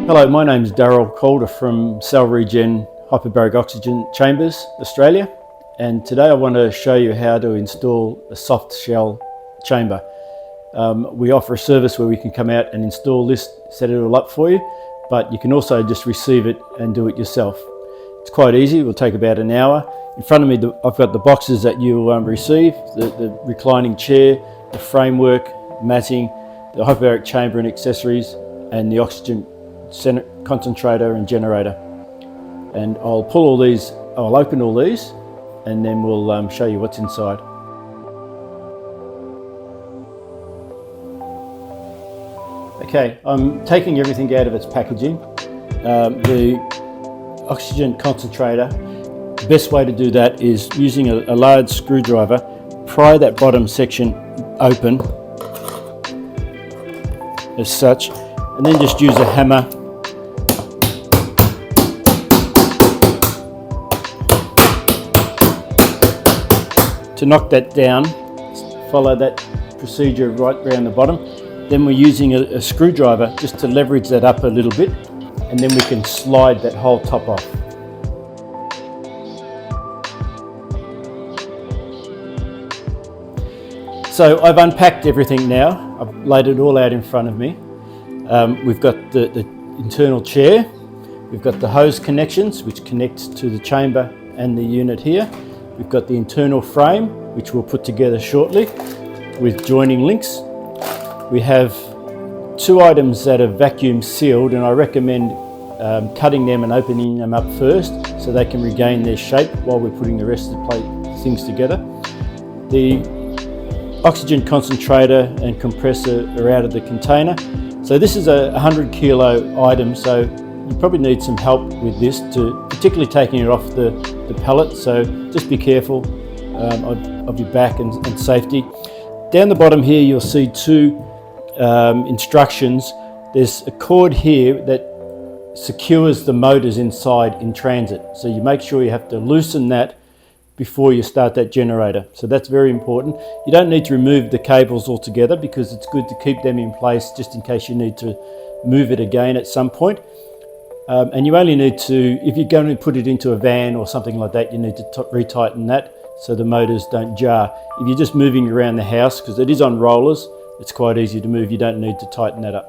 Hello, my name is Daryle Calder from CellRegen Hyperbaric Oxygen Chambers, Australia, and today I want to show you how to install a soft shell chamber. We offer a service where we can come out and install this, set it all up for you, but you can also just receive it and do it yourself. It's quite easy, it will take about an hour. In front of me I've got the boxes that you'll receive, the reclining chair, the framework, matting, the hyperbaric chamber and accessories, and the oxygen concentrator and generator. And I'll open all these and then we'll show you what's inside. Okay, I'm taking everything out of its packaging. The oxygen concentrator, the best way to do that is using a large screwdriver, pry that bottom section open as such, and then just use a hammer to knock that down. Follow that procedure right around the bottom. Then we're using a screwdriver just to leverage that up a little bit, and then we can slide that whole top off. So I've unpacked everything now. I've laid it all out in front of me. We've got the internal chair. We've got the hose connections, which connects to the chamber and the unit here. We've got the internal frame, which we'll put together shortly with joining links. We have two items that are vacuum sealed, and I recommend cutting them and opening them up first so they can regain their shape while we're putting the rest of the things together. The oxygen concentrator and compressor are out of the container. So this is a 100 kilo item, so you probably need some help with this, particularly taking it off the pallet, so just be careful of your back and safety. Down the bottom here you'll see two instructions. There's a cord here that secures the motors inside in transit, so you make sure you have to loosen that before you start that generator. So that's very important. You don't need to remove the cables altogether because it's good to keep them in place just in case you need to move it again at some point. And you only need to, if you're going to put it into a van or something like that, you need to retighten that so the motors don't jar. If you're just moving around the house, because it is on rollers, it's quite easy to move, you don't need to tighten that up.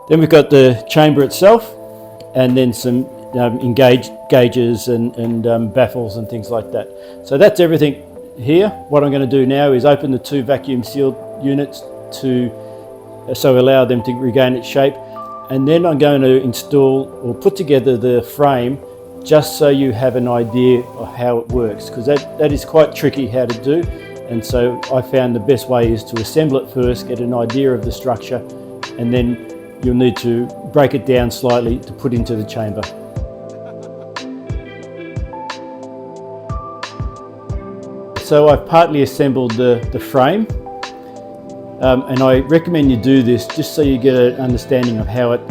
Then we've got the chamber itself, and then some gauges and baffles and things like that. So that's everything here. What I'm going to do now is open the two vacuum sealed units so allow them to regain its shape, and then I'm going to install or put together the frame just so you have an idea of how it works, because that is quite tricky how to do, and so I found the best way is to assemble it first, get an idea of the structure, and then you'll need to break it down slightly to put into the chamber. So I've partly assembled the frame, and I recommend you do this just so you get an understanding of how it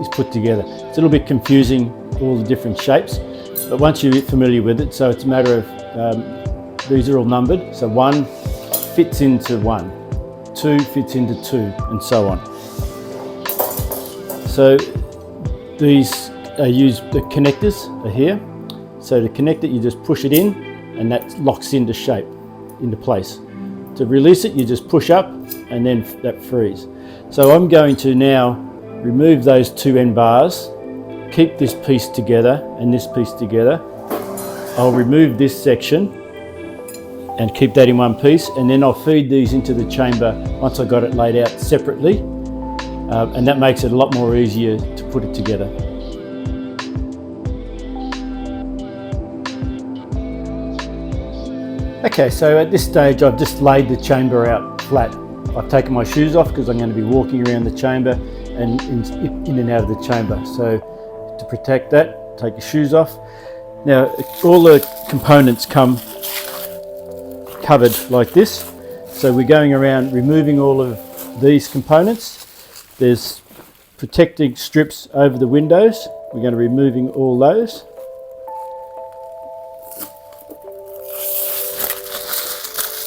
is put together. It's a little bit confusing, all the different shapes, but once you're familiar with it, so it's a matter of, these are all numbered, so 1 fits into 1, 2 fits into 2, and so on. So these are the connectors are here. So to connect it, you just push it in, and that locks into shape, into place. To release it, you just push up and then that frees. So I'm going to now remove those two end bars, keep this piece together and this piece together. I'll remove this section and keep that in one piece, and then I'll feed these into the chamber once I've got it laid out separately, and that makes it a lot more easier to put it together. Okay, so at this stage I've just laid the chamber out flat. I've taken my shoes off because I'm going to be walking around the chamber and in and out of the chamber. So to protect that, take your shoes off. Now all the components come covered like this. So we're going around removing all of these components. There's protecting strips over the windows. We're going to be removing all those.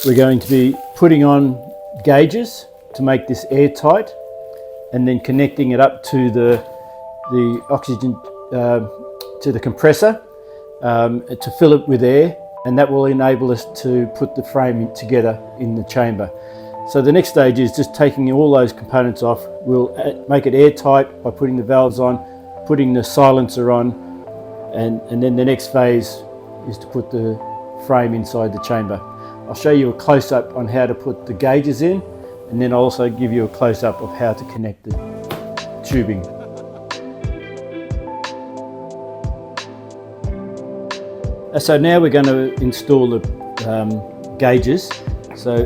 We're going to be putting on gauges to make this airtight, and then connecting it up to the oxygen to the compressor to fill it with air, and that will enable us to put the frame together in the chamber. So the next stage is just taking all those components off. We'll make it airtight by putting the valves on, putting the silencer on, and then the next phase is to put the frame inside the chamber. I'll show you a close-up on how to put the gauges in, and then I'll also give you a close-up of how to connect the tubing. So now we're going to install the gauges. So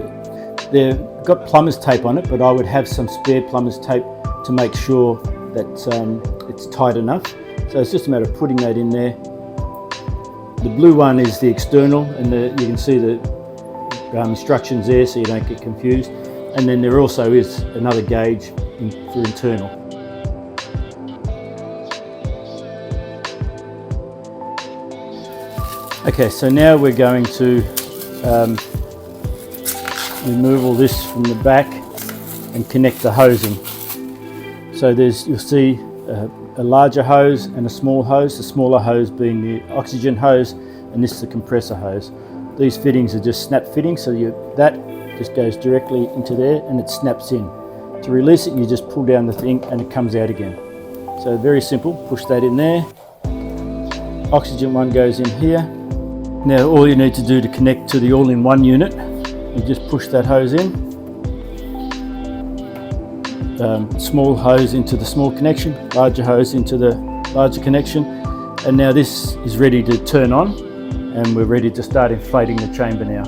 they've got plumber's tape on it, but I would have some spare plumber's tape to make sure that it's tight enough. So it's just a matter of putting that in there. The blue one is the external, and you can see the instructions there so you don't get confused. And then there also is another gauge for internal. Okay, so now we're going to remove all this from the back and connect the hosing. So you'll see a larger hose and a small hose, the smaller hose being the oxygen hose, and this is the compressor hose. These fittings are just snap fittings, so that just goes directly into there and it snaps in. To release it, you just pull down the thing and it comes out again. So very simple, push that in there. Oxygen one goes in here. Now all you need to do to connect to the all-in-one unit, you just push that hose in. Small hose into the small connection, larger hose into the larger connection, and now this is ready to turn on, and we're ready to start inflating the chamber now.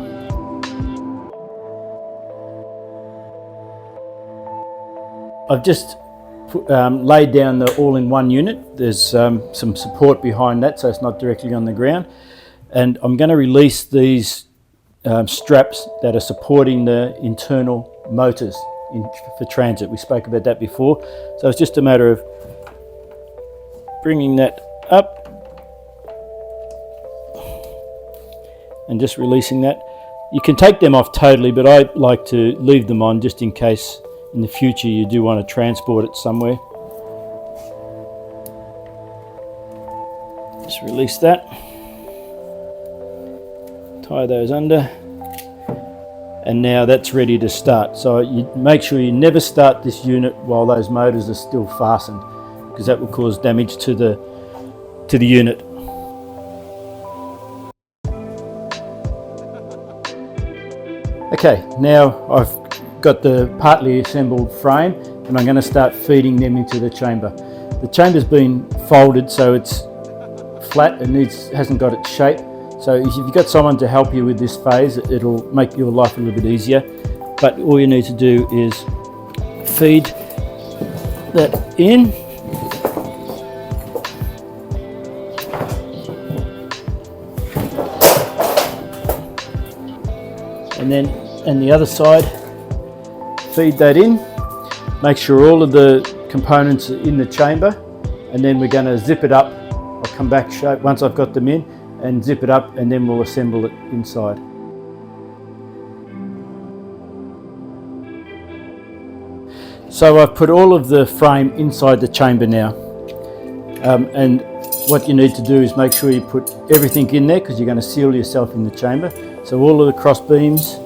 I've just laid down the all-in-one unit. There's some support behind that so it's not directly on the ground, and I'm going to release these straps that are supporting the internal motors for transit. We spoke about that before, so it's just a matter of bringing that up and just releasing that. You can take them off totally, but I like to leave them on just in case in the future you do want to transport it somewhere. Just release that, tie those under, and now that's ready to start. So you make sure you never start this unit while those motors are still fastened, because that will cause damage to the unit. Okay, now I've got the partly assembled frame, and I'm going to start feeding them into the chamber. The chamber's been folded so it's flat and hasn't got its shape. So if you've got someone to help you with this phase, it'll make your life a little bit easier. But all you need to do is feed that in. And the other side, feed that in. Make sure all of the components are in the chamber, and then we're going to zip it up. I'll come back once I've got them in, and zip it up, and then we'll assemble it inside. So I've put all of the frame inside the chamber now, and what you need to do is make sure you put everything in there, because you're going to seal yourself in the chamber. So all of the cross beams,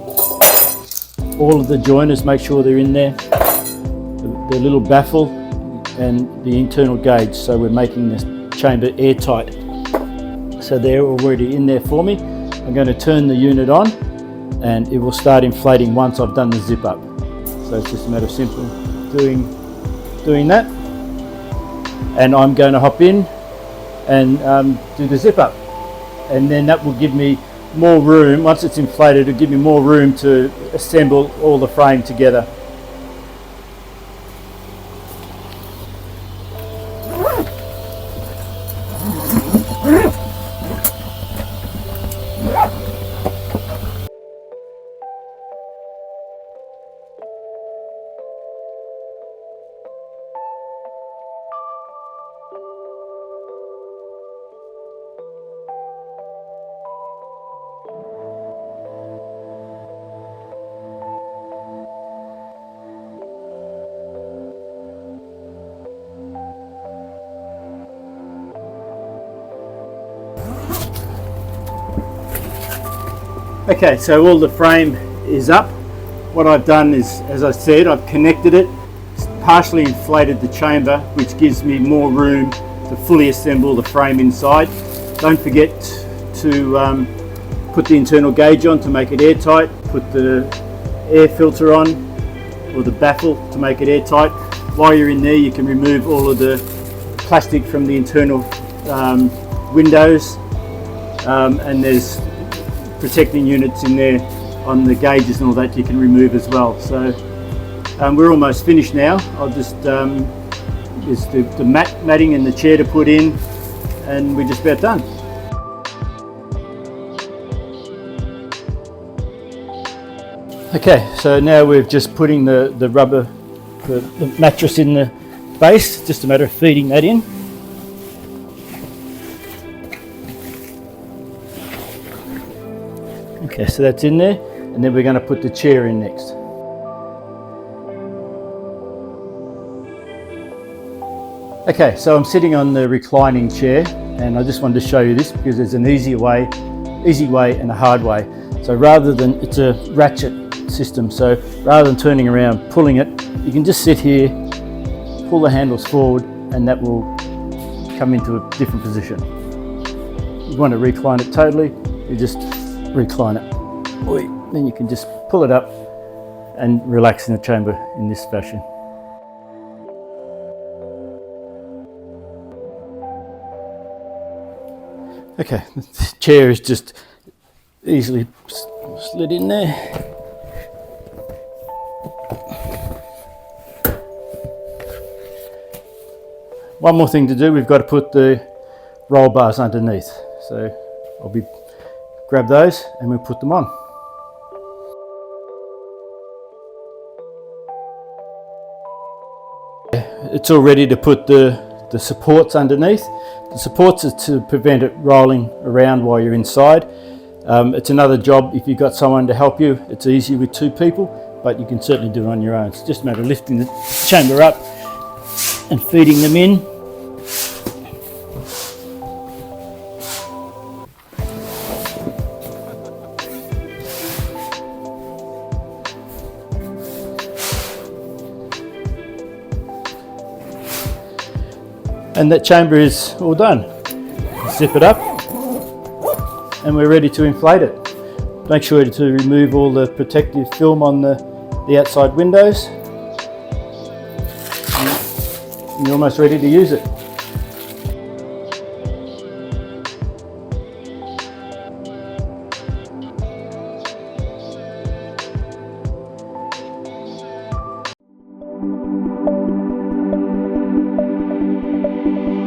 all of the joiners, make sure they're in there, the little baffle and the internal gauge, so we're making this chamber airtight. So they're already in there for me. I'm going to turn the unit on and it will start inflating once I've done the zip up. So it's just a matter of simply doing that. And I'm going to hop in and do the zip up. And then that will give me more room. Once it's inflated, it'll give me more room to assemble all the frame together. Okay, so all the frame is up. What I've done is, as I said, I've connected it, partially inflated the chamber, which gives me more room to fully assemble the frame inside. Don't forget to put the internal gauge on to make it airtight, put the air filter on, or the baffle to make it airtight. While you're in there, you can remove all of the plastic from the internal windows, and there's protecting units in there on the gauges and all that you can remove as well. So we're almost finished now. I'll just there's the matting and the chair to put in, and we're just about done. Okay, so now we're just putting the rubber, the mattress in the base. Just a matter of feeding that in. Okay, so that's in there, and then we're going to put the chair in next. Okay, so I'm sitting on the reclining chair, and I just wanted to show you this because there's an easy way and a hard way. So rather than, it's a ratchet system, so rather than turning around, pulling it, you can just sit here, pull the handles forward, and that will come into a different position. You want to recline it totally, you just recline it. Then you can just pull it up and relax in the chamber in this fashion. Okay, the chair is just easily slid in there. One more thing to do, we've got to put the roll bars underneath. So I'll grab those and we'll put them on. It's all ready to put the supports underneath. The supports are to prevent it rolling around while you're inside. It's another job if you've got someone to help you. It's easy with 2 people, but you can certainly do it on your own. It's just a matter of lifting the chamber up and feeding them in. And that chamber is all done. Zip it up and we're ready to inflate it. Make sure to remove all the protective film on the outside windows. And you're almost ready to use it.